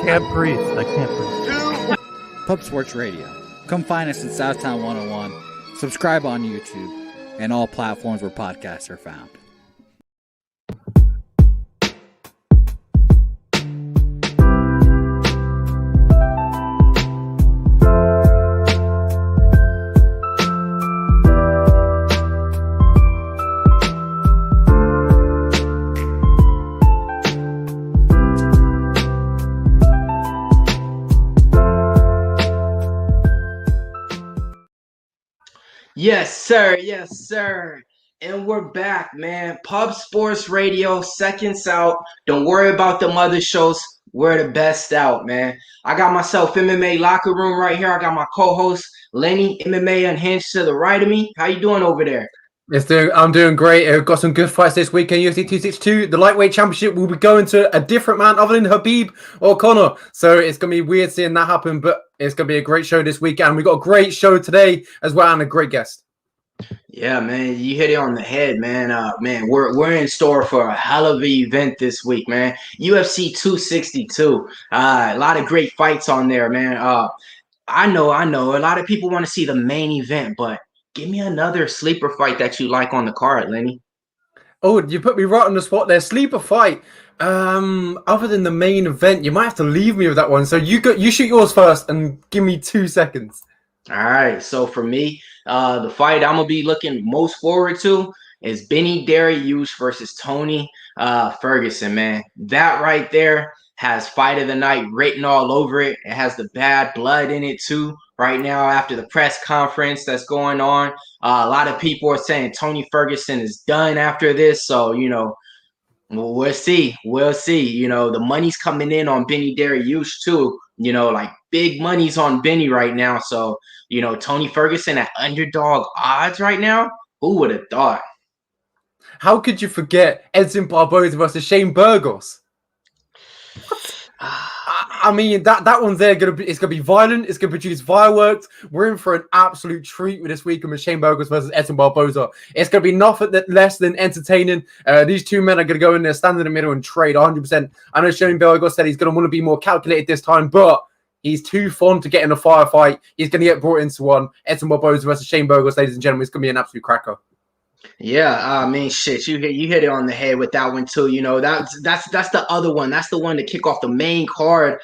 can't breathe. I can't breathe. Pub Sports Radio. Come find us in Southtown 101. Subscribe on YouTube and all platforms where podcasts are found. Yes, sir. Yes, sir. And we're back, man. Pub Sports Radio, seconds out. Don't worry about them other shows. We're the best out, man. I got myself MMA Locker Room right here. I got my co-host, Lenny, MMA Unhinged to the right of me. How you doing over there? I'm doing great. I've got some good fights this weekend. UFC 262, the lightweight championship will be going to a different man other than Khabib or Conor. So it's going to be weird seeing that happen, but it's going to be a great show this weekend. We've got a great show today as well and a great guest. Yeah, man, you hit it on the head, man. We're in store for a hell of an event this week, man. UFC 262. A lot of great fights on there, man. I know. A lot of people want to see the main event, but give me another sleeper fight that you like on the card, Lenny. Oh, you put me right on the spot there. Sleeper fight. Other than the main event, you might have to leave me with that one. So you shoot yours first and give me 2 seconds. All right. So for me, the fight I'm gonna be looking most forward to is Benny Dariush versus Tony Ferguson, man. That right there has fight of the night written all over it. It has the bad blood in it too. Right now, after the press conference that's going on, a lot of people are saying Tony Ferguson is done after this. So, we'll see. We'll see. The money's coming in on Benny Dariush too. Like big money's on Benny right now. So, Tony Ferguson at underdog odds right now. Who would have thought? How could you forget Edson Barboza versus Shane Burgos? I mean, that one's there. It's gonna be violent. It's gonna produce fireworks. We're in for an absolute treat with this week with Shane Burgos versus Edson Barboza. It's gonna be nothing less than entertaining. These two men are gonna go in there, stand in the middle, and trade 100%. I know Shane Burgos said he's gonna want to be more calculated this time, but he's too fond to get in a firefight. He's gonna get brought into one. Edson Barboza versus Shane Burgos, ladies and gentlemen, it's gonna be an absolute cracker. Yeah, I mean, shit, you hit it on the head with that one too. That's the other one. That's the one to kick off the main card.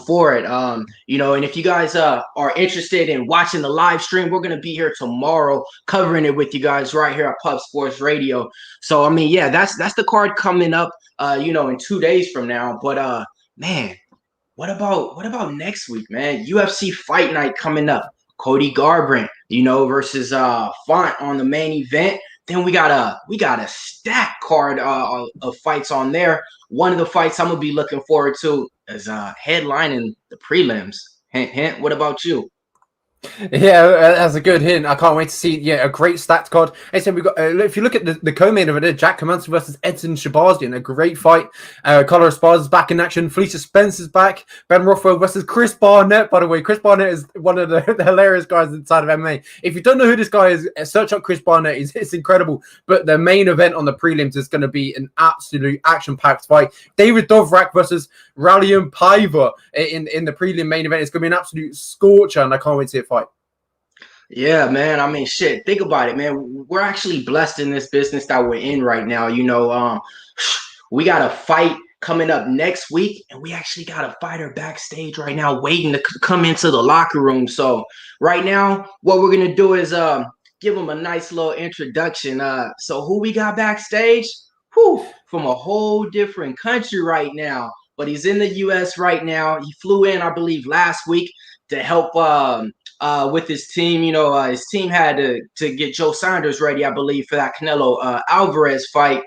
For it. And if you guys are interested in watching the live stream, we're gonna be here tomorrow covering it with you guys right here at Pub Sports Radio. So I mean, yeah, that's the card coming up. In 2 days from now. But man, what about next week, man? UFC Fight Night coming up. Cody Garbrandt, versus Font on the main event. Then we got a stacked card of fights on there. One of the fights I'm gonna be looking forward to is headlining the prelims. Hint, hint. What about you? Yeah, that's a good hint. I can't wait to see. Yeah, a great stats card. I said we've got. If you look at the co-main of it, Jack Hermansson versus Edson Shabazian, a great fight. Color Esparza's back in action. Felicia Spencer's back. Ben Rothwell versus Chris Barnett. By the way, Chris Barnett is one of the hilarious guys inside of MMA. If you don't know who this guy is, search up Chris Barnett. It's incredible. But the main event on the prelims is going to be an absolute action-packed fight. David Dvorak versus Raulian Paiva in the prelim main event. It's going to be an absolute scorcher, and I can't wait to see it fight. Yeah, man. I mean, shit. Think about it, man. We're actually blessed in this business that we're in right now. We got a fight coming up next week, and we actually got a fighter backstage right now waiting to come into the locker room. So right now, what we're gonna do is give them a nice little introduction. So who we got backstage? From a whole different country right now, but he's in the U.S. right now. He flew in, I believe, last week to help with his team. His team had to get Joe Saunders ready, I believe, for that Canelo Alvarez fight.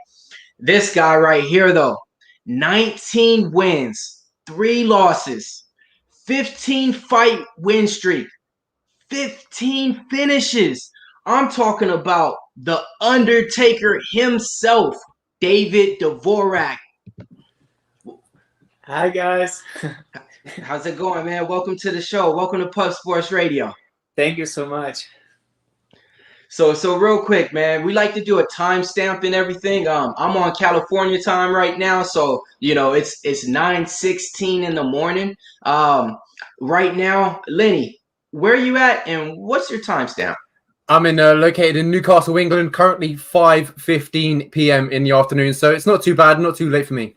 This guy right here, though, 19 wins, 3 losses, 15 fight win streak, 15 finishes. I'm talking about the Undertaker himself, David Dvorak. Hi, guys. How's it going, man? Welcome to the show. Welcome to Pub Sports Radio. Thank you so much. So real quick, man, we like to do a timestamp and everything. I'm on California time right now, so it's 9:16 in the morning. Right now, Lenny, where are you at, and what's your timestamp? I'm located in Newcastle, England. Currently 5:15 p.m. in the afternoon, so it's not too bad, not too late for me.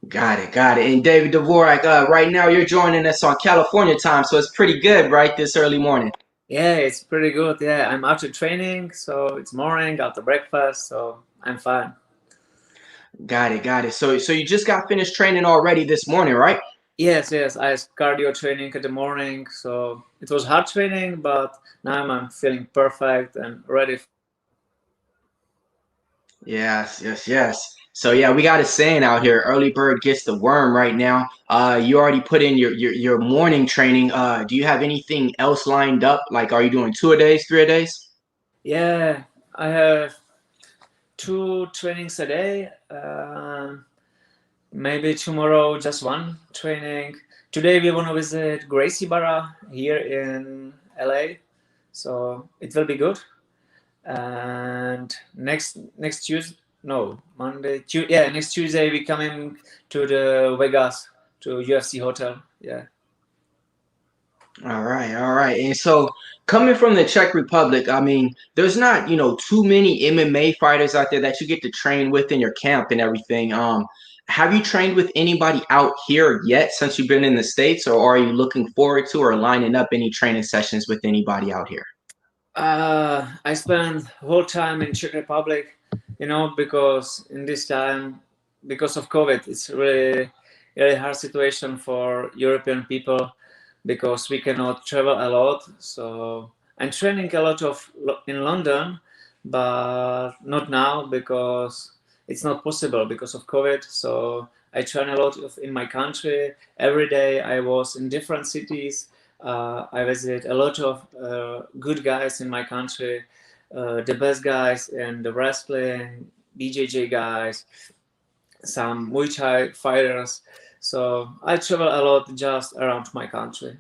Got it. And David Dvorak, right now you're joining us on California time, so it's pretty good, right? This early morning. Yeah, it's pretty good. Yeah, I'm after training, so it's morning after breakfast, so I'm fine. Got it. So you just got finished training already this morning, right? Yes. I cardio training in the morning, so it was hard training, but now I'm feeling perfect and ready. Yes. So yeah, we got a saying out here: early bird gets the worm. Right now, you already put in your morning training. Do you have anything else lined up? Like, are you doing 2 a days, 3 a days? Yeah, I have 2 trainings a day. Maybe tomorrow just 1 training. Today we want to visit Gracie Barra here in LA, so it will be good. And next Tuesday, no, Monday, next Tuesday we coming to the Vegas to UFC hotel. Yeah. All right. And so, coming from the Czech Republic, I mean, there's not too many MMA fighters out there that you get to train with in your camp and everything. Have you trained with anybody out here yet since you've been in the States, or are you looking forward to or lining up any training sessions with anybody out here? I spent whole time in Czech Republic, because in this time, because of COVID, it's really hard situation for European people because we cannot travel a lot. So I'm training a lot in London, but not now because it's not possible because of COVID. So I train a lot in my country. Every day I was in different cities. I visit a lot of good guys in my country, the best guys in the wrestling, BJJ guys, some Muay Thai fighters. So I travel a lot just around my country.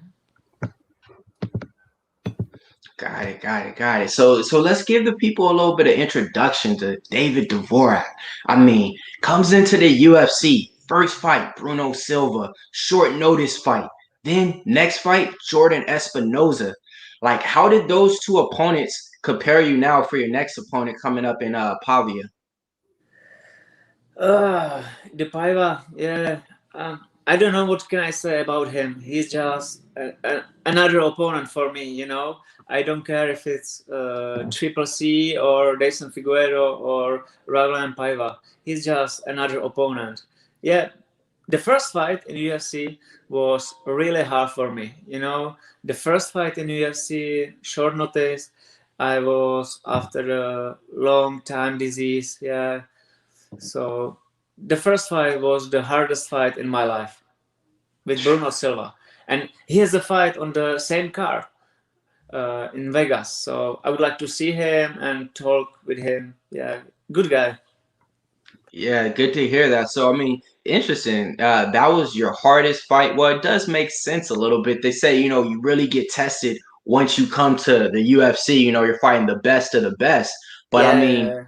Got it. So let's give the people a little bit of introduction to David Dvorak. I mean, comes into the UFC, first fight, Bruno Silva, short notice fight. Then next fight, Jordan Espinoza. Like, how did those two opponents compare you now for your next opponent coming up in Pavia? The Paiva, yeah. I don't know what can I say about him. He's just another opponent for me, I don't care if it's Triple C or Jason Figueroa or Raulian Paiva. He's just another opponent. Yeah, the first fight in UFC was really hard for me. The first fight in UFC, short notice. I was after a long time disease. Yeah. So the first fight was the hardest fight in my life with Bruno Silva. And he has a fight on the same card in Vegas. So I would like to see him and talk with him. Yeah, good guy. Yeah, good to hear that. So, I mean, interesting. That was your hardest fight. Well, it does make sense a little bit. They say, you really get tested once you come to the UFC. You're fighting the best of the best. But I mean,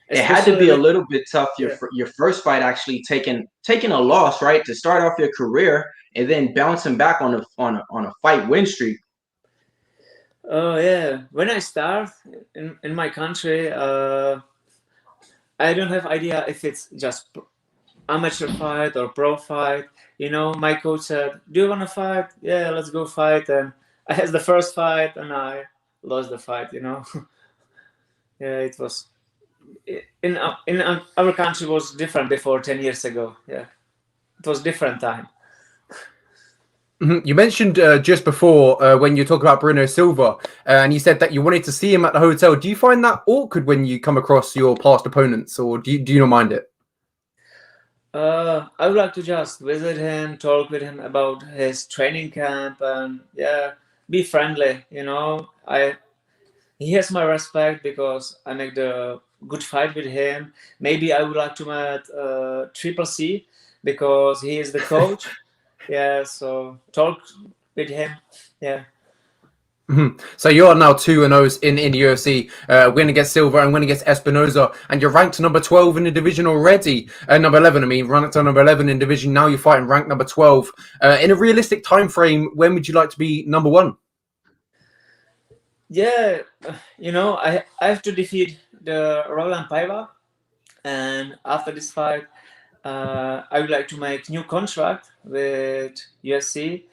it had to be a little bit tough. Your first fight actually taking a loss, right, to start off your career, and then bouncing back on a fight win streak. Oh yeah, when I start in my country, I don't have idea if it's just amateur fight or pro fight. My coach said, "Do you want to fight? Yeah, let's go fight." And I had the first fight and I lost the fight. Yeah, it was in our country was different before 10 years ago. Yeah, it was different time. You mentioned just before when you talk about Bruno Silva, and you said that you wanted to see him at the hotel. Do you find that awkward when you come across your past opponents, or do you not mind it? I would like to just visit him, talk with him about his training camp, and be friendly. He has my respect because I make the good fight with him. Maybe I would like to meet Triple C because he is the coach. Yeah, so talk with him. Yeah. So you're now 2-0 in the UFC, win against Silva and win against Espinoza, and you're ranked number 12 in the division already. Number 11, I mean, ranked to number 11 in division. Now you're fighting ranked number 12. In a realistic time frame, when would you like to be number 1? Yeah, I have to defeat the Raulian Paiva, and after this fight, I would like to make new contract with UFC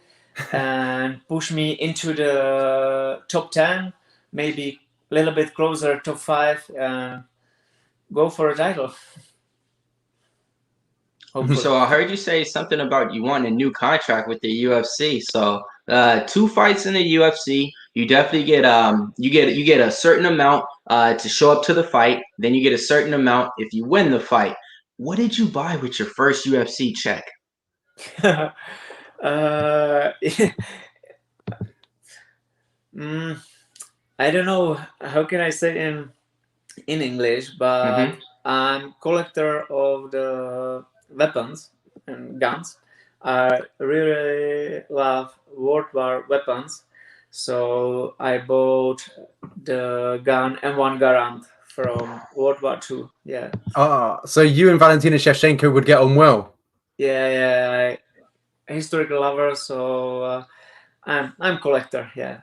and push me into the top 10, maybe a little bit closer top 5, and go for a title. Hopefully. So I heard you say something about you want a new contract with the UFC. So 2 fights in the UFC, you definitely get you get a certain amount to show up to the fight. Then you get a certain amount if you win the fight. What did you buy with your first UFC check? I don't know how can I say in English, but I'm collector of the weapons and guns. I really love World War weapons, so I bought the gun M1 Garand from World War II. Yeah. So you and Valentina Shevchenko would get on well. Yeah. Historical lover, so I'm collector. Yeah.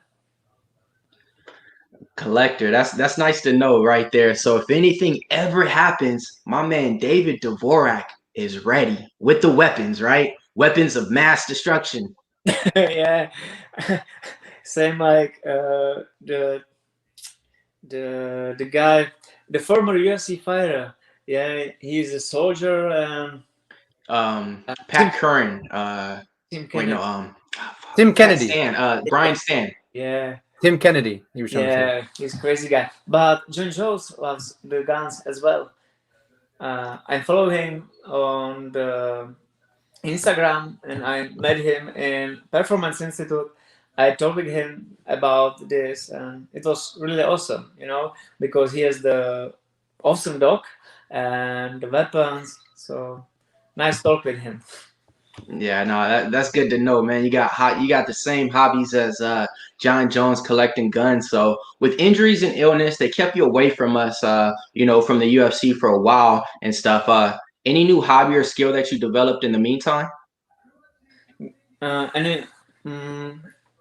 Collector. That's nice to know right there. So if anything ever happens, my man David Dvorak is ready with the weapons, right? Weapons of mass destruction. Yeah. Same like the guy, the former UFC fighter. Yeah, he's a soldier and Pat Curran. Tim Wait, Kennedy. no, Tim Kennedy. Brian Stan. Yeah. Tim Kennedy. He was He's a crazy guy. But John Jones loves the guns as well. I follow him on the Instagram, and I met him in Performance Institute. I talked with him about this, and it was really awesome, because he has the awesome dog and the weapons. So nice talk with him. Yeah, no, that's good to know, man. You got the same hobbies as John Jones, collecting guns. So with injuries and illness, they kept you away from us, from the UFC for a while and stuff. Any new hobby or skill that you developed in the meantime? Any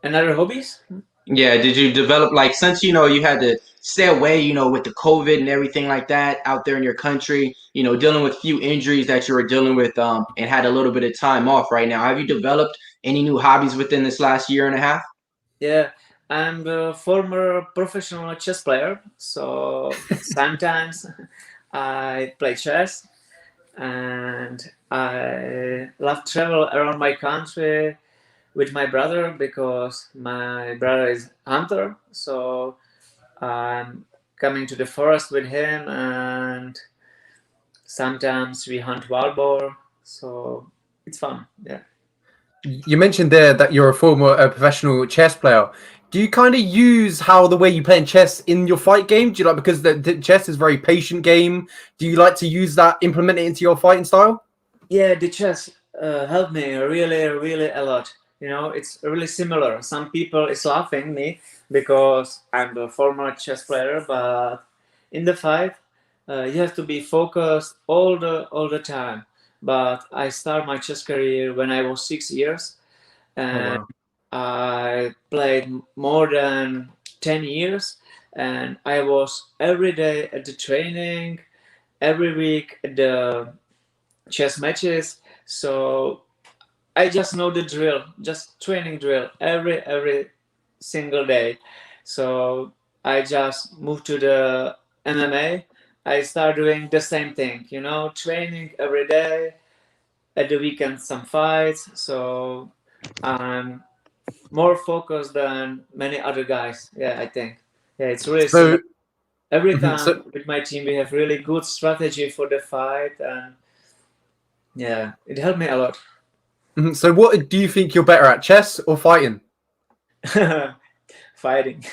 another hobbies? Yeah, did you develop, like, since you had to stay away, with the COVID and everything like that out there in your country, dealing with few injuries that you were dealing with, and had a little bit of time off right now. Have you developed any new hobbies within this last year and a half? Yeah, I'm the former professional chess player, so sometimes I play chess, and I love travel around my country with my brother, because my brother is hunter, so I'm coming to the forest with him, and sometimes we hunt wild boar, so it's fun. Yeah. You mentioned there that you're a former professional chess player. Do you kind of use the way you play in chess in your fight game? Do you because the chess is a very patient game? Do you like to use that, implement it into your fighting style? Yeah, the chess helped me really, really a lot. It's really similar. Some people is laughing me because I'm a former chess player, but in the fight, you have to be focused all the time. But I started my chess career when I was 6 years, and I played more than 10 years, and I was every day at the training, every week at the chess matches. So I just know the drill, just training drill every single day. So I just moved to the MMA. I start doing the same thing, training every day, at the weekend some fights. So I'm more focused than many other guys. Yeah, I think. Yeah, it's really so. Every time with my team, we have really good strategy for the fight, and yeah, it helped me a lot. So what do you think you're better at, chess or fighting? Fighting.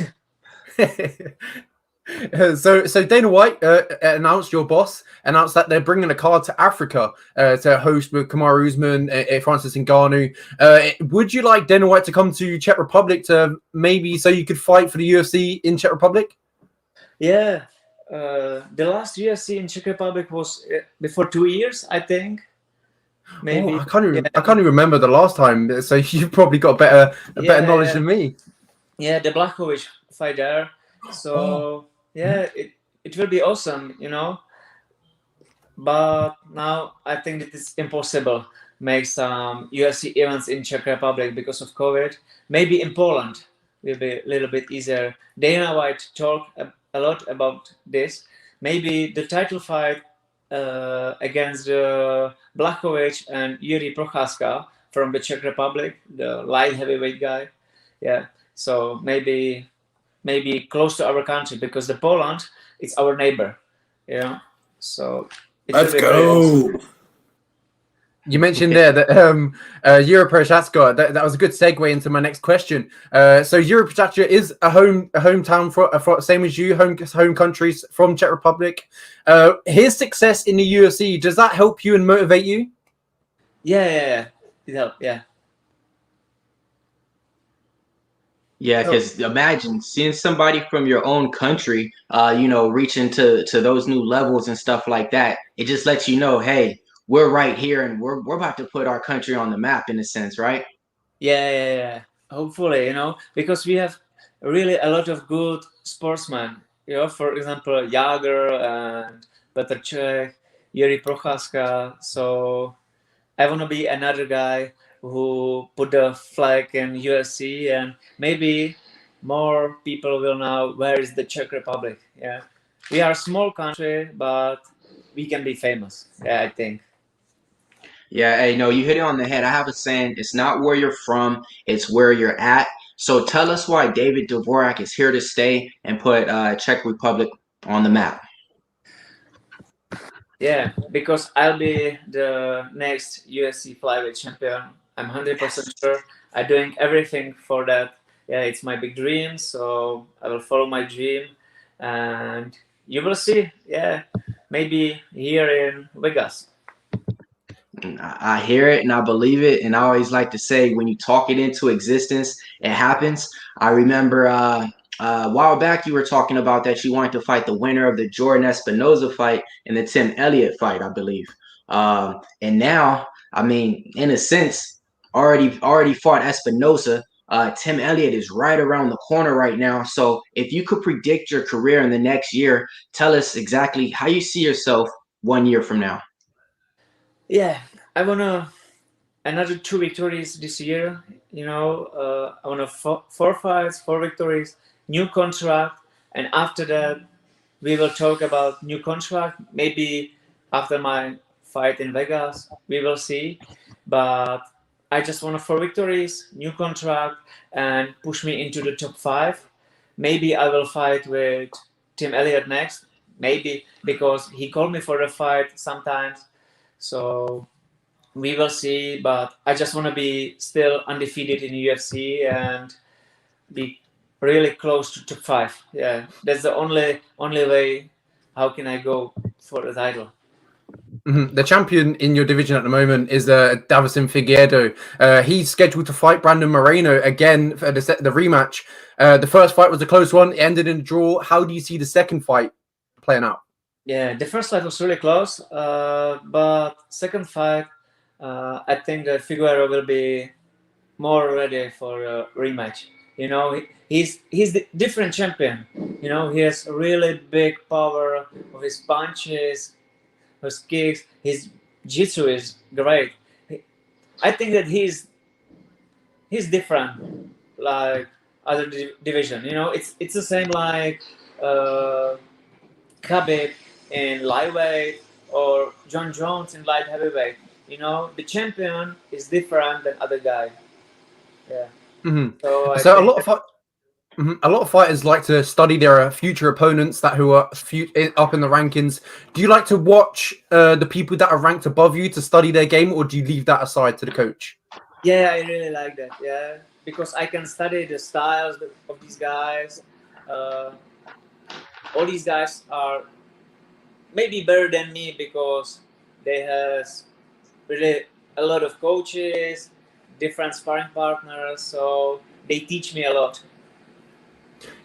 So Dana White announced, your boss announced that they're bringing a card to Africa to host with Kamaru Usman, Francis Ngannou. Would you like Dana White to come to Czech Republic to maybe so you could fight for the UFC in Czech Republic? Yeah, the last UFC in Czech Republic was before 2 years, I think. Maybe. I can't even remember the last time. So you've probably got better knowledge than me. Yeah, the Blachowicz fight there. So yeah, it will be awesome, you know. But now I think it is impossible make some UFC events in Czech Republic because of COVID. Maybe in Poland will be a little bit easier. Dana White talked a lot about this. Maybe the title fight against Blachowicz and Yuri Procházka from the Czech Republic, the light heavyweight guy. Yeah, so maybe close to our country because the Poland is our neighbor. Yeah, so let's go. You mentioned there that Yuri Procházka. That was a good segue into my next question. So Yuri Procházka is a hometown for same as you, home countries from Czech Republic. His success in the UFC, does that help you and motivate you? Yeah. It helped. Yeah. Yeah, because imagine seeing somebody from your own country, reaching to those new levels and stuff like that. It just lets you know, hey, we're right here and we're about to put our country on the map in a sense, right? Yeah. Hopefully, you know, because we have really a lot of good sportsmen. You know, for example, Jager and Petr Cech, Yuri Procházka. So I want to be another guy who put the flag in UFC, and maybe more people will know where is the Czech Republic. Yeah, we are a small country, but we can be famous. Yeah, I think. Yeah, hey, no, you hit it on the head. I have a saying, it's not where you're from, it's where you're at. So tell us why David Dvorak is here to stay and put Czech Republic on the map. Yeah, because I'll be the next UFC Flyweight champion. I'm 100% sure. I'm doing everything for that. Yeah, it's my big dream, so I will follow my dream, and you will see. Yeah, maybe here in Vegas. I hear it and I believe it, and I always like to say, when you talk it into existence, it happens. I remember a while back you were talking about that you wanted to fight the winner of the Jordan Espinosa fight and the Tim Elliott fight, I believe. And now, I mean, in a sense, already fought Espinosa. Tim Elliott is right around the corner right now. So if you could predict your career in the next year, tell us exactly how you see yourself 1 year from now. Yeah, I wanna another 2 victories this year. You know, I wanna 4 fights, 4 victories, new contract, and after that, we will talk about new contract. Maybe after my fight in Vegas, we will see. But I just want 4 victories, new contract, and push me into the top 5. Maybe I will fight with Tim Elliott next. Maybe because he called me for a fight sometimes. So we will see, but I just want to be still undefeated in UFC and be really close to top 5. Yeah, that's the only way. How can I go for the title? Mm-hmm. The champion in your division at the moment is Davison Figueiredo. He's scheduled to fight Brandon Moreno again for the rematch. The first fight was a close one. It ended in a draw. How do you see the second fight playing out? Yeah, the first fight was really close, but second fight, I think that Figueiredo will be more ready for a rematch. You know, he's the different champion. You know, he has really big power of his punches, his kicks. His jiu-jitsu is great. I think that he's different, like other division. You know, it's the same like Khabib in lightweight or John Jones in light heavyweight. You know, the champion is different than other guy. Yeah. Mm-hmm. So a lot of fighters like to study their future opponents who are up in the rankings. Do you like to watch the people that are ranked above you to study their game, or do you leave that aside to the coach? Yeah, I really like that. Yeah, because I can study the styles of these guys. all these guys are maybe better than me because they have really a lot of coaches, different sparring partners, so they teach me a lot.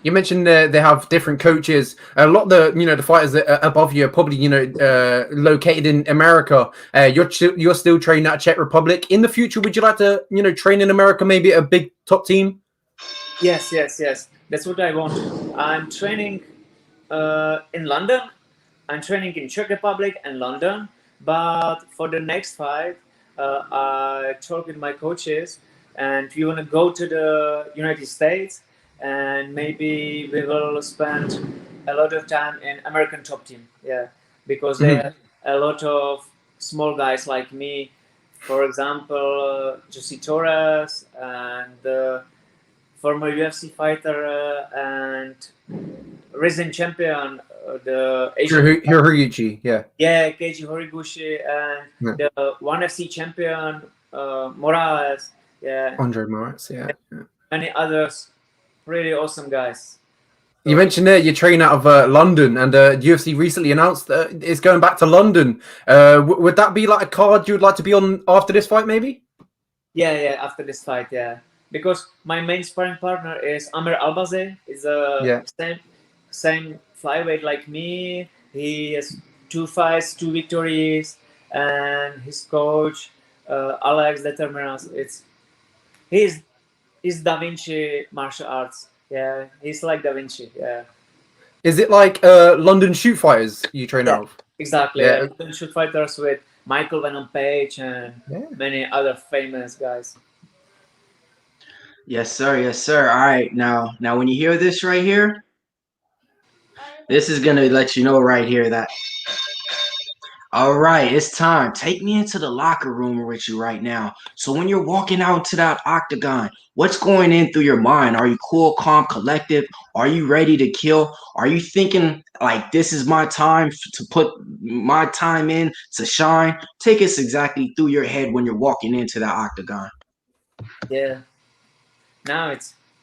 You mentioned they have different coaches. A lot of the fighters that are above you are probably located in America. You're still training at Czech Republic. In the future, would you like to train in America, maybe at a big top team? Yes. That's what I want. I'm training in London. I'm training in Czech Republic and London. But for the next fight, I talk with my coaches, and we want to go to the United States. And maybe we will spend a lot of time in American top team, because they have a lot of small guys like me. For example, Jose Torres and the former UFC fighter and recent champion, the Asian Horiguchi, Keiji Horiguchi, and the ONE FC champion Morales, Andre Moritz, many others. Really awesome guys. You mentioned there you train out of London, and UFC recently announced that it's going back to London. Would that be like a card you would like to be on after this fight, maybe? Yeah, after this fight, because my main sparring partner is Amer Albaze. Is a same flyweight like me. He has 2 fights, 2 victories, and his coach Alex Determinas. He's Da Vinci martial arts. Yeah, he's like Da Vinci. Yeah. Is it like London shoot fighters you train out of? Exactly. Yeah. London shoot fighters with Michael Venom Page and many other famous guys. Yes, sir. All right, now when you hear this right here, this is gonna let you know right here that. All right, it's time. Take me into the locker room with you right now. So when you're walking out to that octagon, what's going in through your mind? Are you cool, calm, collective? Are you ready to kill? Are you thinking like this is my time to put my time in to shine? Take us exactly through your head when you're walking into that octagon. Yeah. Now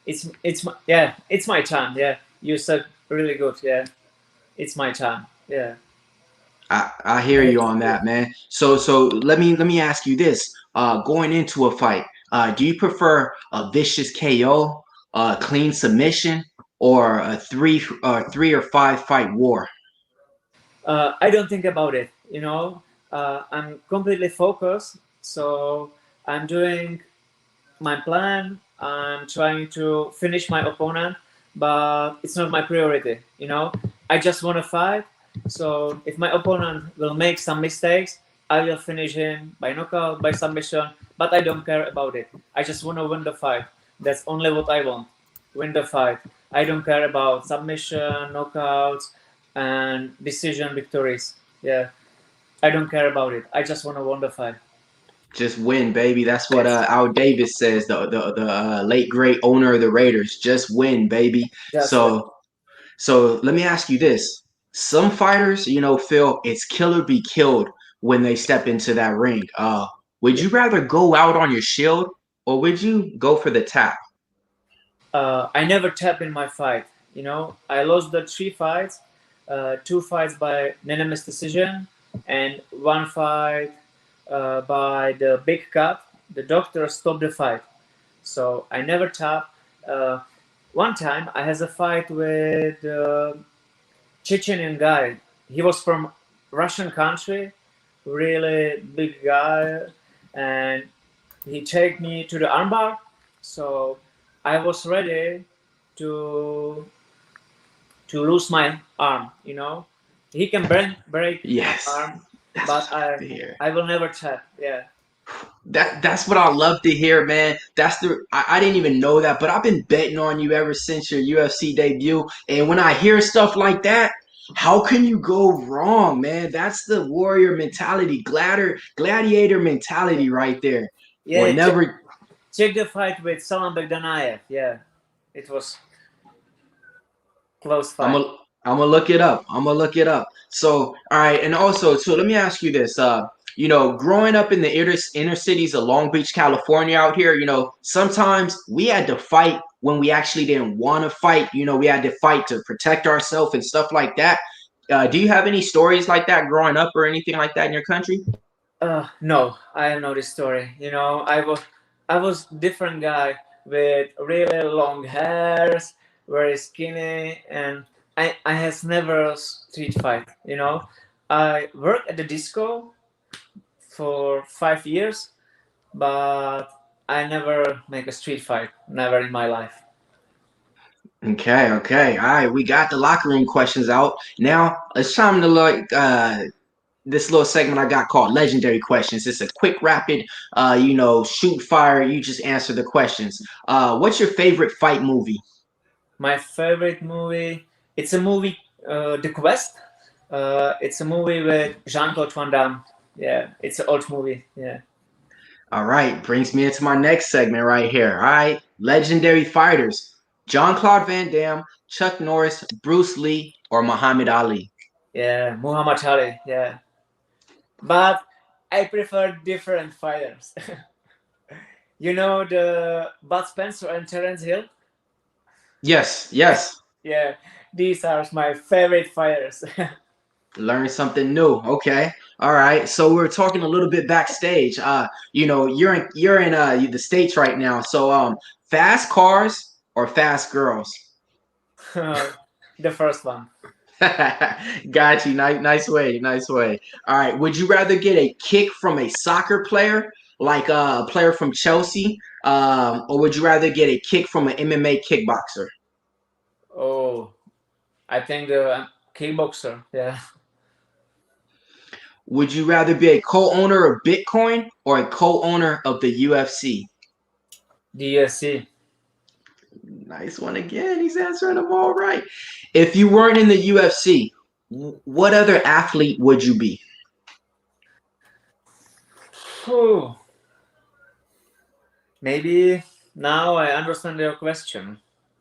it's my time. Yeah, you said really good. Yeah, it's my time. Yeah. I hear you on that, man. So let me ask you this. Going into a fight, do you prefer a vicious KO, a clean submission, or a 3 or 5 fight war? I don't think about it. I'm completely focused. So I'm doing my plan. I'm trying to finish my opponent, but it's not my priority. I just want to fight. So if my opponent will make some mistakes, I will finish him by knockout, by submission, but I don't care about it. I just want to win the fight. That's only what I want. Win the fight. I don't care about submission, knockouts, and decision victories. Yeah. I don't care about it. I just want to win the fight. Just win, baby. That's what Al Davis says, the late great owner of the Raiders. Just win, baby. So let me ask you this. Some fighters, feel it's kill or be killed when they step into that ring. Would you rather go out on your shield or would you go for the tap? I never tap in my fight. I lost the 3 fights, 2 fights by unanimous decision, and 1 fight by the big cut. The doctor stopped the fight, so I never tap. One time I had a fight with Chechenian guy. He was from Russian country, really big guy, and he take me to the armbar. So I was ready to lose my arm. He can break my arm, but I will never tap. Yeah. That's what I love to hear, man. I didn't even know that, but I've been betting on you ever since your UFC debut. And when I hear stuff like that, how can you go wrong, man? That's the warrior mentality, gladiator mentality right there. Yeah. Check the fight with Salam Begdanayev. Yeah, it was close fight. I'm gonna look it up. So, all right, and also, so let me ask you this. Growing up in the inner cities of Long Beach, California out here, sometimes we had to fight when we actually didn't want to fight. You know, we had to fight to protect ourselves and stuff like that. Do you have any stories like that growing up or anything like that in your country? No, I know this story. You know, I was different guy with really long hairs, very skinny, and I has never street fight. You know, I worked at the disco for 5 years, but I never make a street fight. Never in my life. Okay, okay. All right, we got the locker room questions out. Now it's time to look this little segment I got called Legendary Questions. It's a quick, rapid, shoot fire. You just answer the questions. What's your favorite fight movie? My favorite movie. It's a movie, The Quest. It's a movie with Jean-Claude Van Damme. Yeah, it's an old movie. Yeah. All right, brings me into my next segment right here. All right, legendary fighters: Jean-Claude Van Damme, Chuck Norris, Bruce Lee, or Muhammad Ali. Yeah, Muhammad Ali. Yeah, but I prefer different fighters. You know the Bud Spencer and Terence Hill. Yes, yes. Yeah, these are my favorite fighters. Learn something new. Okay. All right. So we're talking a little bit backstage. You're in the States right now. So fast cars or fast girls? The first one. Got you. Nice way. Nice way. All right. Would you rather get a kick from a soccer player, like a player from Chelsea, or would you rather get a kick from an MMA kickboxer? Oh, I think the kickboxer. Yeah. Would you rather be a co-owner of Bitcoin or a co-owner of the UFC? The UFC. Nice one again. He's answering them all right. If you weren't in the UFC, what other athlete would you be? Oh, maybe now I understand your question.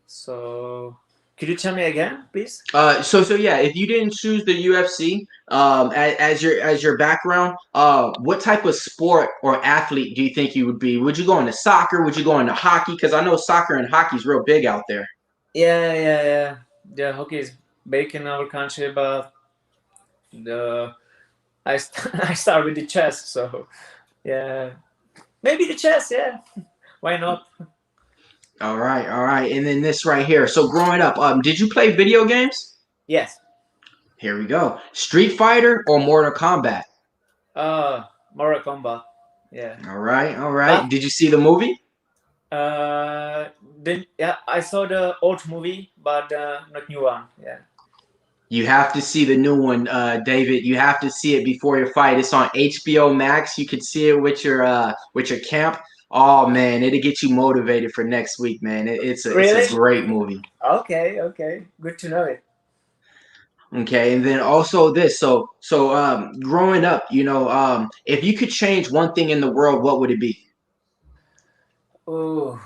So, could you tell me again, please? So yeah, if you didn't choose the UFC as your background, what type of sport or athlete do you think you would be? Would you go into soccer? Would you go into hockey? Because I know soccer and hockey is real big out there. Yeah. The hockey is big in our country, but I start with the chess. So, yeah, maybe the chess. Yeah, why not? All right. And then this right here. So growing up, did you play video games? Yes. Here we go. Street Fighter or Mortal Kombat? Mortal Kombat. Yeah. All right. Did you see the movie? I saw the old movie, but not new one. Yeah. You have to see the new one, David. You have to see it before your fight. It's on HBO Max. You can see it with your camp. Oh man, it'll get you motivated for next week, man. It's a great movie. Okay. Good to know it. Okay, and then also this. So growing up, if you could change one thing in the world, what would it be? Oh,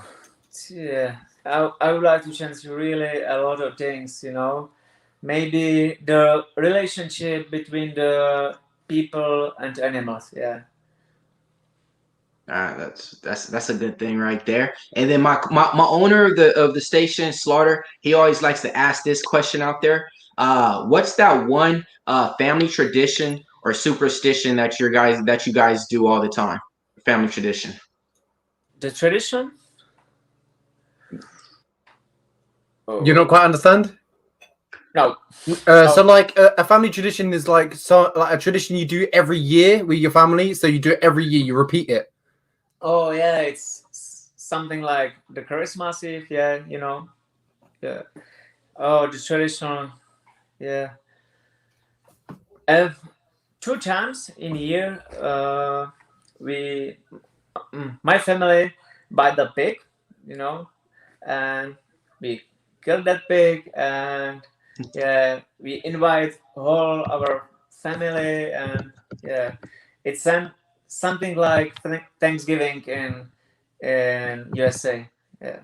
yeah. I would like to change really a lot of things. Maybe the relationship between the people and animals. Yeah. That's a good thing right there. And then my owner of the station, Slaughter, he always likes to ask this question out there. What's that one family tradition or superstition that you guys do all the time? Family tradition. The tradition? You don't quite understand? No. So like a family tradition is like a tradition you do every year with your family. So you do it every year. You repeat it. Oh yeah, it's something like the Christmas Eve. Yeah. Yeah. Oh, the tradition. Yeah. 2 times in a year, my family buy the pig, and we kill that pig, and yeah, we invite all our family, and yeah, it's something like Thanksgiving in USA. Yeah.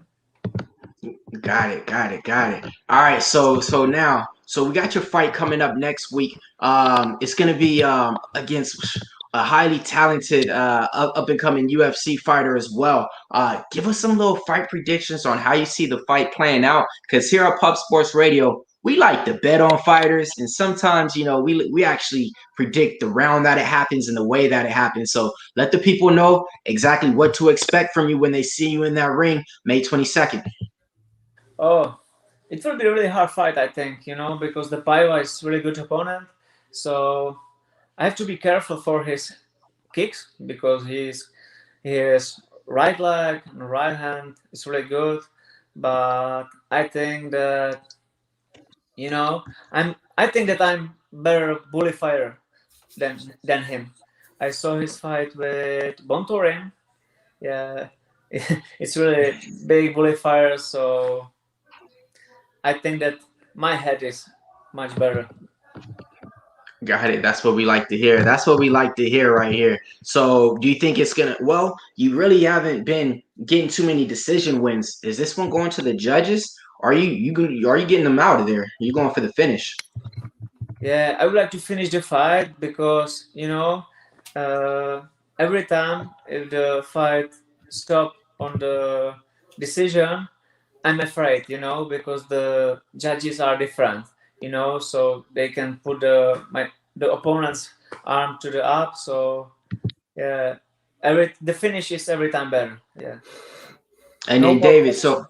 Got it. All right, so now, we got your fight coming up next week. It's gonna be against a highly talented up and coming UFC fighter as well. Give us some little fight predictions on how you see the fight playing out. Because here at Pub Sports Radio, we like to bet on fighters, and sometimes we actually predict the round that it happens and the way that it happens. So let the people know exactly what to expect from you when they see you in that ring, May 22nd. Oh, it will be a really hard fight, I think, because the Paiva is a really good opponent. So I have to be careful for his kicks because his right leg and right hand is really good. But I think that I think that I'm better bully fighter than him. I saw his fight with Bontorin. Yeah, it's really big bully fighter. So I think that my head is much better. Got it. That's what we like to hear. That's what we like to hear right here. So do you think it's gonna, well, you really haven't been getting too many decision wins. Is this one going to the judges? Are you getting them out of there? Are you going for the finish? Yeah, I would like to finish the fight because every time if the fight stop on the decision, I'm afraid, because the judges are different, so they can put the opponent's arm to the up. So yeah, the finish is every time better. Yeah. And then David, so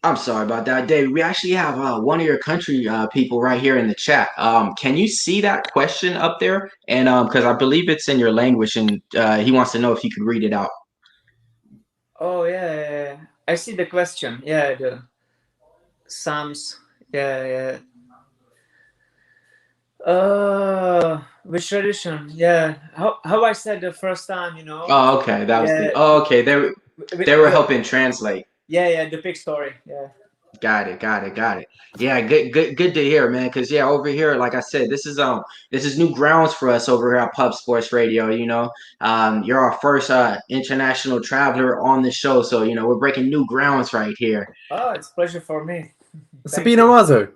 I'm sorry about that, David. We actually have one of your country people right here in the chat. Can you see that question up there? And because I believe it's in your language, and he wants to know if you could read it out. Oh yeah. I see the question. Yeah, the Psalms. Yeah. Which tradition? Yeah. How I said the first time, Oh, okay. That was okay. They were helping translate. Yeah, the big story. Yeah. Got it. Yeah, good to hear, man. Because over here, like I said, this is new grounds for us over here at Pub Sports Radio. You're our first international traveler on the show, so we're breaking new grounds right here. Oh, it's a pleasure for me. Sabino Mazo.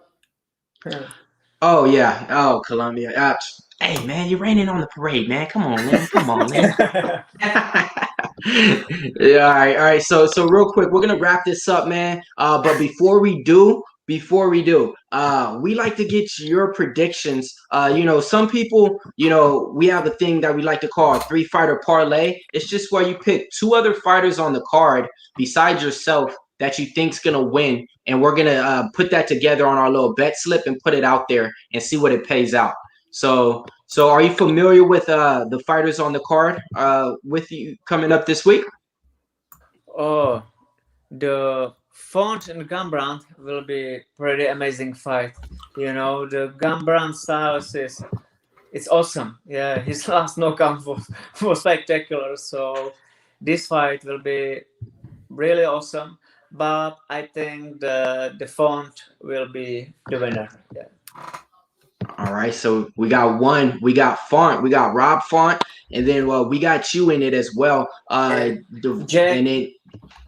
Oh yeah. Oh, Colombia. Hey man, you're raining on the parade, man. Come on, man. Yeah, all right. So real quick, we're gonna wrap this up, man. But before we do, we like to get your predictions. Some people, we have a thing that we like to call a 3-fighter parlay. It's just where you pick 2 other fighters on the card besides yourself that you think's gonna win, and we're gonna put that together on our little bet slip and put it out there and see what it pays out. So are you familiar with the fighters on the card with you coming up this week? Oh, the Font and Gambrandt will be pretty amazing fight. The Gambrandt style it's awesome. Yeah, his last knockout was spectacular. So this fight will be really awesome. But I think the Font will be the winner. Yeah. All right, so we got Font, we got Rob Font, and then we got you in it as well. Jag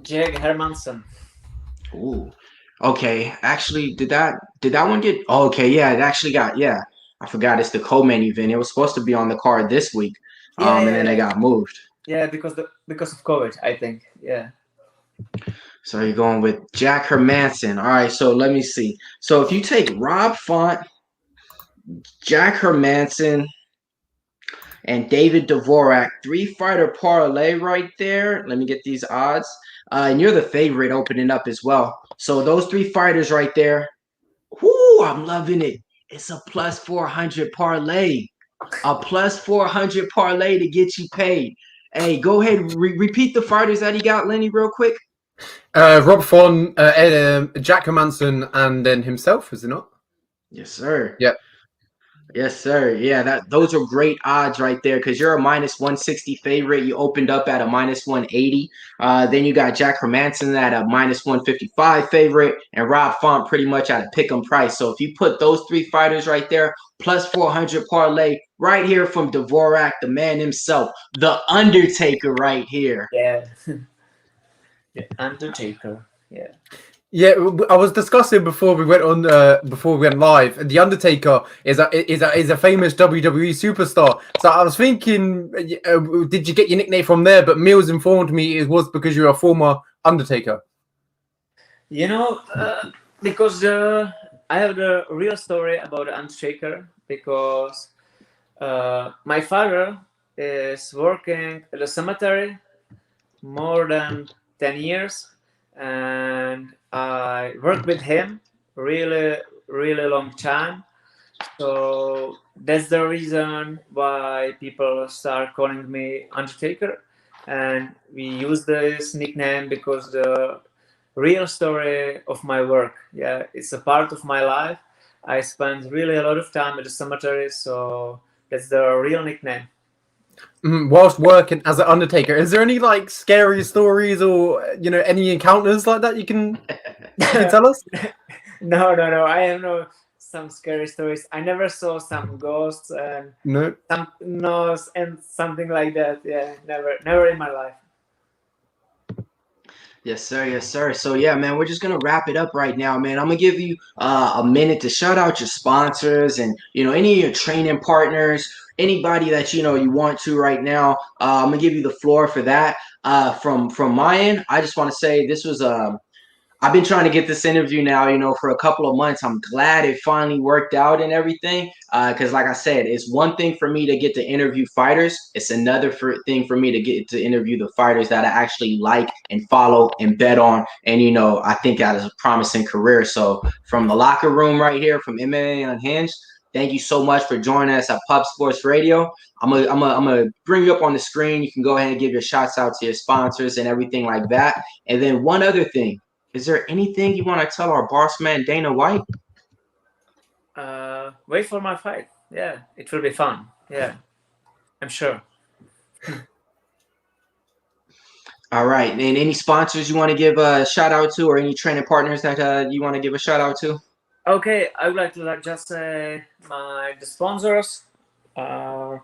Hermansson. Ooh, okay. Actually, did that one get? Oh, okay, yeah, it actually got. Yeah, I forgot it's the co-main event. It was supposed to be on the card this week, and then they got moved. Yeah, because of COVID, I think. Yeah. So you're going with Jack Hermansson. All right, so let me see. So if you take Rob Font, Jack Hermansson, and David Dvorak, 3-fighter parlay right there. Let me get these odds. And you're the favorite opening up as well. So those 3 fighters right there. Whoo, I'm loving it. It's a plus 400 parlay. A plus 400 parlay to get you paid. Hey, go ahead. Repeat the fighters that he got, Lenny, real quick. Rob Font, Jack Hermansson, and then himself, is it not? Yes, sir. Yep. Yes, sir. Yeah, those are great odds right there because you're a minus 160 favorite. You opened up at a minus 180. Then you got Jack Hermansson at a minus 155 favorite, and Rob Font pretty much at a pick'em price. So if you put those 3 fighters right there, plus 400 parlay right here from Dvorak, the man himself, the Undertaker right here. Yeah. The Undertaker. Yeah. Yeah, I was discussing before we went on, before we went live. The Undertaker is a famous WWE superstar. So I was thinking, did you get your nickname from there? But Millz informed me it was because you're a former Undertaker. You know, because I have the real story about the Undertaker. Because my father is working at the cemetery more than 10 years, and I worked with him really long time. So that's the reason why people start calling me Undertaker, and we use this nickname because the real story of my work. Yeah, it's a part of my life. I spend really a lot of time at the cemetery, so that's the real nickname. Whilst working as an Undertaker, is there any like scary stories or any encounters like that you can tell us? No. I have no some scary stories. I never saw some ghosts and and something like that. Yeah, never in my life. Yes, sir. Yes, sir. So yeah, man, we're just gonna wrap it up right now, man. I'm gonna give you a minute to shout out your sponsors and any of your training partners, anybody that you want to right now. I'm gonna give you the floor for that. From my end, I just want to say this was I've been trying to get this interview now, for a couple of months. I'm glad it finally worked out and everything. Because like I said, it's one thing for me to get to interview fighters. It's another thing for me to get to interview the fighters that I actually like and follow and bet on. And, I think that is a promising career. So from the locker room right here, from MMA Unhinged, thank you so much for joining us at Pub Sports Radio. I'm gonna bring you up on the screen. You can go ahead and give your shouts out to your sponsors and everything like that. And then one other thing. Is there anything you want to tell our boss man, Dana White? Wait for my fight. Yeah, it will be fun. Yeah, I'm sure. All right. And any sponsors you want to give a shout out to, or any training partners that you want to give a shout out to? Okay, I would like to just say the sponsors are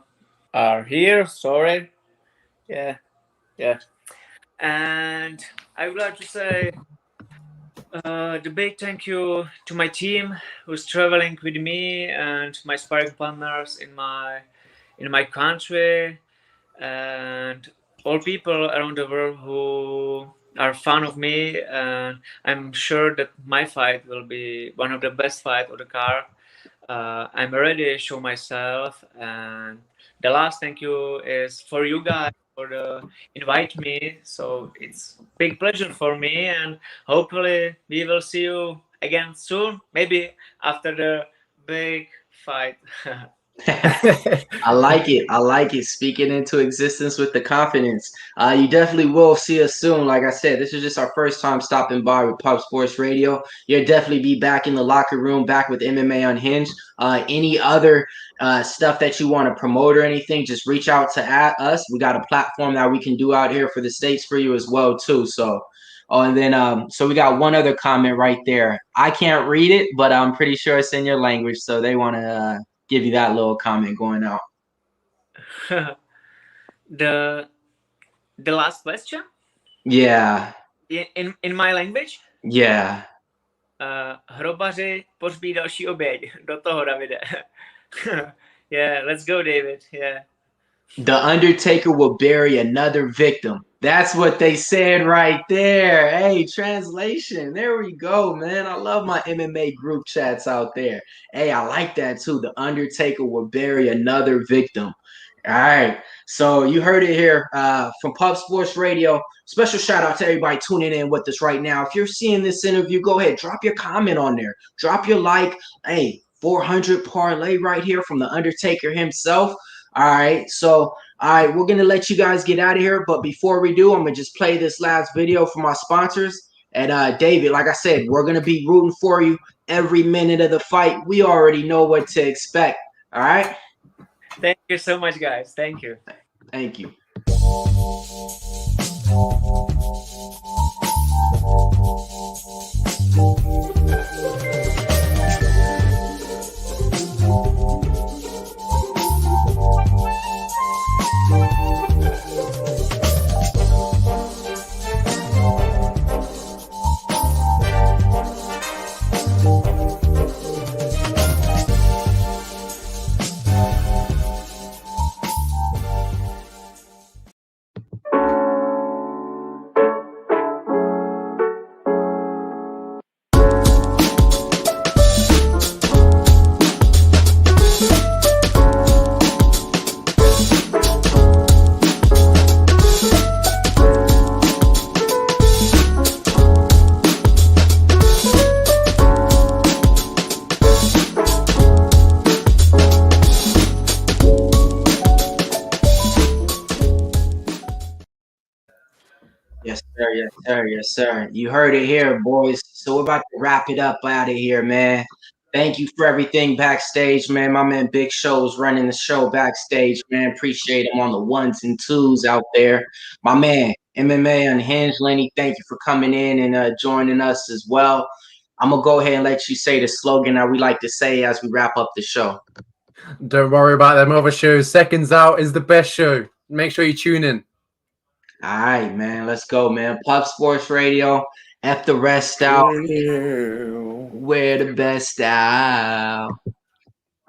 here. Sorry. Yeah. And I would like to say the big thank you to my team who's traveling with me and my sparring partners in my country, and all people around the world who are fan of me. And I'm sure that my fight will be one of the best fights of the card. I'm ready to show myself. And the last thank you is for you guys for invite me. So it's big pleasure for me, and hopefully we will see you again soon. Maybe after the big fight. I like it. Speaking into existence with the confidence. You definitely will see us soon. Like I said, this is just our first time stopping by with Pub Sports Radio. You'll definitely be back in the locker room, back with MMA Unhinged. Any other stuff that you want to promote or anything, just reach out to us. We got a platform that we can do out here for the States for you as well, too. So, and then so we got one other comment right there. I can't read it, but I'm pretty sure it's in your language. So they want to give you that little comment going out. The last question? Yeah. In my language? Yeah. Hrobaři, pohřbí další oběť. Do toho, Davide. Yeah, let's go, David. Yeah. The Undertaker will bury another victim. That's what they said right there. Hey, translation. There we go, man. I love my MMA group chats out there. Hey, I like that too. The Undertaker will bury another victim. All right. So you heard it here from Pub Sports Radio. Special shout out to everybody tuning in with us right now. If you're seeing this interview, go ahead. Drop your comment on there. Drop your like. Hey, 400 parlay right here from the Undertaker himself. All right. So, all right, we're going to let you guys get out of here. But before we do, I'm going to just play this last video for my sponsors. And David, like I said, we're going to be rooting for you every minute of the fight. We already know what to expect. All right. Thank you so much, guys. Thank you. Thank you. yes, sir, yes, sir. You heard it here, boys. So we're about to wrap it up out of here, man. Thank you for everything backstage, man. My man Big Show's running the show backstage, man. Appreciate him on the ones and twos out there. My man, MMA Unhinged, Lenny, thank you for coming in and joining us as well. I'm going to go ahead and let you say the slogan that we like to say as we wrap up the show. Don't worry about them other shows. Seconds Out is the best show. Make sure you tune in. All right, man. Let's go, man. Pub Sports Radio. F the rest out. We're the best out.